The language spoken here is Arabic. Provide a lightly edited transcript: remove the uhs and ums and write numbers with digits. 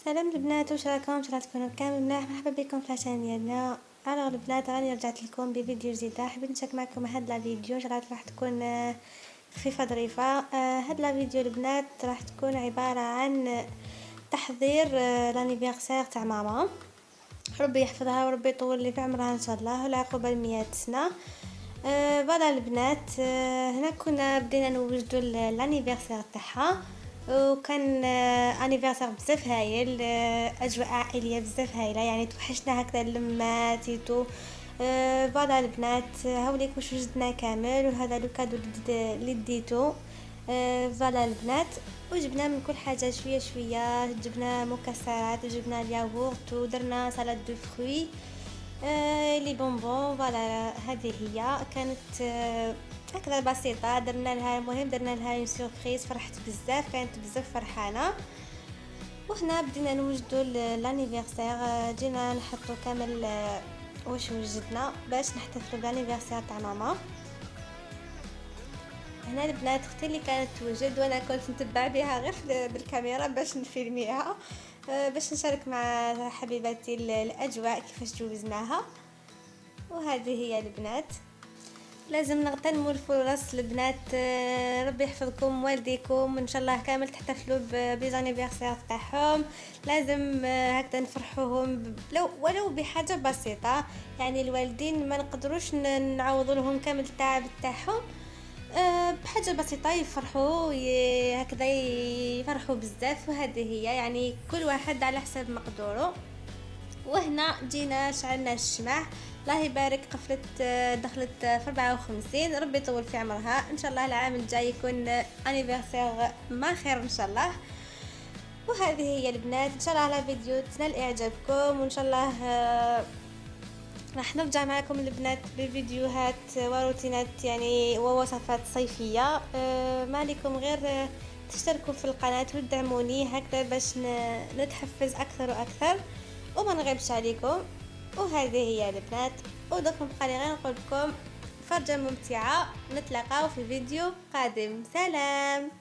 سلام البنات، واش راكم؟ ان شاء الله تكونوا كامل مليح. مرحبا بكم في الشان ديالنا. انا البنات راني رجعت لكم بفيديو جديد. حبيت نشارك معكم هاد لا فيديو ان شاء الله راح تكون خفيفه ظريفه. هاد لا فيديو البنات راح تكون عباره عن تحضير لانيفيرسير تاع ماما. ربي يحفظها وربي يطول لي في عمرها ان شاء الله والعقوبه ل100 سنه. فوالا البنات، هنا كنا بدينا نوجدوا لانيفيرسير تاعها، وكان انيفرسير بزاف هايل. اجواء عائليه بزاف هايله، يعني توحشنا هكذا اللمات يتو. فوالا البنات، هاوليك واش وجدنا كامل، وهذا لو كادو اللي ديتو. فوالا البنات، وجبنا من كل حاجه شويه شويه. جبنا مكسرات وجبنا الياغورت ودرنا سلطه دو فروي، لي بونبون. فوالا هذه هي كانت هكذا بسيطه. درنا لها المهم درنا لها اون سوربريز، فرحت بزاف، كانت بزاف فرحانه. وهنا بدينا نوجدوا لانيفرسير. جينا نحطوا كامل واش وجدنا باش نحتفلوا بالانيفرسير تاع ماما. هنا البنات اختي اللي كانت توجد، وانا كنت نتبع بها غير بالكاميرا باش نفيلميها، باش نشارك مع حبيباتي الاجواء كيفاش جوزناها. وهذه هي البنات. لازم نغتنموا الفرص البنات. ربي يحفظكم والديكم ان شاء الله كامل تحتفلوا بزانيفيرسير تاعهم. لازم هكذا نفرحوهم ولو بحاجه بسيطه. يعني الوالدين ما نقدروش نعوضوا لهم كامل التعب تاعهم، بحاجه بسيطه يفرحوا هكذا يفرحوا بزاف. وهذه هي يعني كل واحد على حسب مقدوره. وهنا جينا شعلنا الشمع، الله يبارك قفلت دخلت في 54. ربي يطول في عمرها ان شاء الله. العام الجاي يكون انيفرسير ما خير ان شاء الله. وهذه هي البنات، ان شاء الله على فيديو تنال اعجابكم، وان شاء الله راح نرجع معكم البنات بفيديوهات وروتينات يعني ووصفات صيفيه. ما لكم غير تشتركوا في القناه وتدعموني هكذا باش نتحفز اكثر واكثر وما نغيبش عليكم. وهذه هي البنات، ودكم بقالي غير نقول لكم فرجة ممتعة. نتلاقاو في فيديو قادم. سلام.